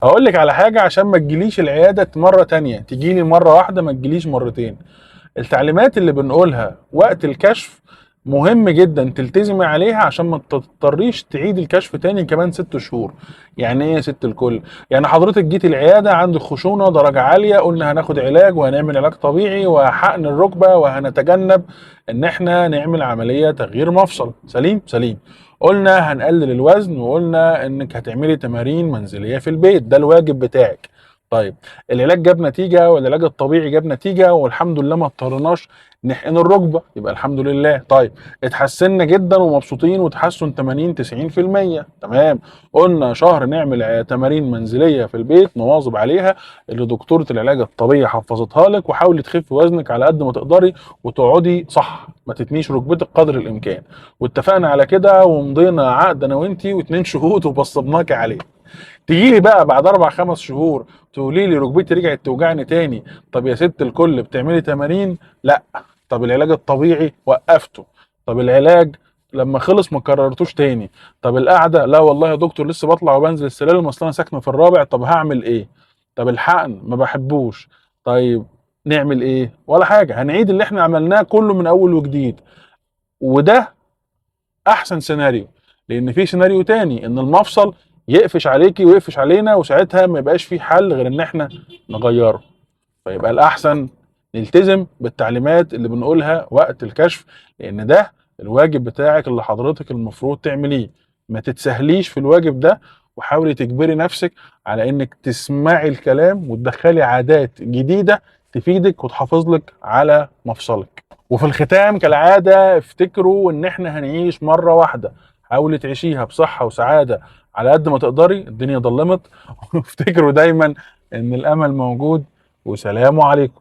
هقول لك على حاجه عشان ما تجيليش العياده مره تانية، تجيلي مره واحده ما تجيليش مرتين. التعليمات اللي بنقولها وقت الكشف مهم جدا تلتزمي عليها عشان ما تضطريش تعيد الكشف تاني كمان 6 شهور. يعني ايه يا ست الكل؟ يعني حضرتك جيتي العياده عندك خشونه درجه عاليه، قلنا هناخد علاج وهنعمل علاج طبيعي وحقن الركبه وهنتجنب ان احنا نعمل عمليه تغيير مفصل. سليم سليم. قلنا هنقلل الوزن، وقلنا انك هتعملي تمارين منزليه في البيت، ده الواجب بتاعك. طيب، العلاج جاب نتيجه والعلاج الطبيعي جاب نتيجه والحمد لله ما اضطرناش نحقن الركبه، يبقى الحمد لله. طيب، اتحسنا جدا ومبسوطين وتحسن 80 90%، تمام. قلنا شهر نعمل تمارين منزليه في البيت نواظب عليها اللي دكتوره العلاج الطبيعي حفظتها لك، وحاولي تخفي وزنك على قد ما تقدري وتقعدي صح، ما تتنيش ركبتك قدر الامكان. واتفقنا على كده ومضينا عقد انا وانتي واتنين شهود وبصبناكي عليه. تيجي لي بقى بعد 4 5 شهور تقولي لي ركبتي رجعت توجعني تاني. طب يا ست الكل بتعملي تمارين؟ لا. طب العلاج الطبيعي وقفته؟ طب العلاج لما خلص ما كررتوش تاني؟ طب القعده؟ لا والله يا دكتور لسه بطلع وبنزل السلالم اصل انا ساكنه في الرابع. طب هعمل ايه؟ طب الحقن ما بحبوش. طيب نعمل ايه؟ ولا حاجه، هنعيد اللي احنا عملناه كله من اول وجديد. وده احسن سيناريو، لان في سيناريو تاني ان المفصل يقفش عليكي ويقفش علينا وساعتها ما يبقاش في حل غير ان احنا نغيره. فيبقى الاحسن نلتزم بالتعليمات اللي بنقولها وقت الكشف، لان ده الواجب بتاعك اللي حضرتك المفروض تعمليه. ما تتسهليش في الواجب ده، وحاولي تجبري نفسك على انك تسمعي الكلام وتدخلي عادات جديدة تفيدك وتحافظ لك على مفصلك. وفي الختام كالعادة افتكروا ان احنا هنعيش مرة واحدة، حاولي تعيشيها بصحة وسعادة على قد ما تقدري، الدنيا ضلمت. وافتكروا دايما ان الامل موجود. وسلام عليكم.